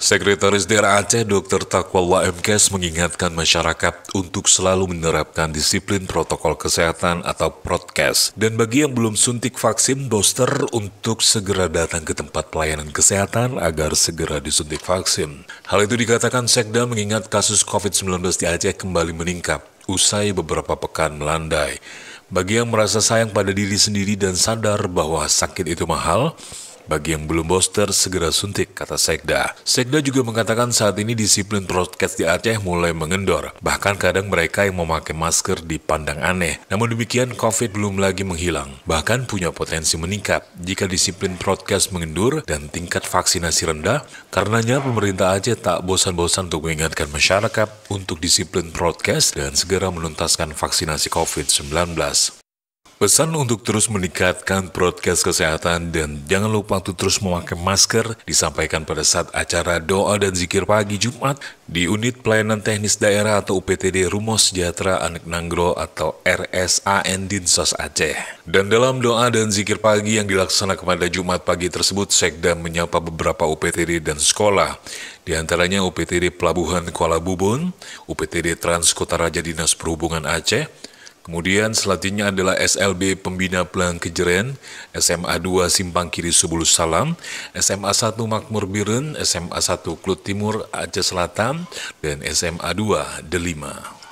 Sekretaris Daerah Aceh Dr. Taqwallah MKes mengingatkan masyarakat untuk selalu menerapkan disiplin protokol kesehatan atau Prokes. Dan bagi yang belum suntik vaksin booster untuk segera datang ke tempat pelayanan kesehatan agar segera disuntik vaksin. Hal itu dikatakan Sekda mengingat kasus COVID-19 di Aceh kembali meningkat usai beberapa pekan melandai. Bagi yang merasa sayang pada diri sendiri dan sadar bahwa sakit itu mahal, bagi yang belum booster, segera suntik, kata Sekda. Sekda juga mengatakan saat ini disiplin prokes di Aceh mulai mengendor. Bahkan kadang mereka yang memakai masker dipandang aneh. Namun demikian, COVID belum lagi menghilang. Bahkan punya potensi meningkat jika disiplin prokes mengendur dan tingkat vaksinasi rendah. Karenanya pemerintah Aceh tak bosan-bosan untuk mengingatkan masyarakat untuk disiplin prokes dan segera menuntaskan vaksinasi COVID-19. Pesan untuk terus meningkatkan prokes kesehatan dan jangan lupa untuk terus memakai masker disampaikan pada saat acara doa dan zikir pagi Jumat di Unit Pelayanan Teknis Daerah atau UPTD Rumo Sejahtera Anek Nanggro atau RSAN Dinsos Aceh. Dan dalam doa dan zikir pagi yang dilaksanakan pada Jumat pagi tersebut, Sekda menyapa beberapa UPTD dan sekolah. Di antaranya UPTD Pelabuhan Kuala Bubun, UPTD Trans Kota Raja Dinas Perhubungan Aceh. Kemudian selanjutnya adalah SLB Pembina Pelang Kejeren, SMA 2 Simpang Kiri Subulus Salam, SMA 1 Makmur Biren, SMA 1 Klut Timur Aceh Selatan, dan SMA 2 Delima.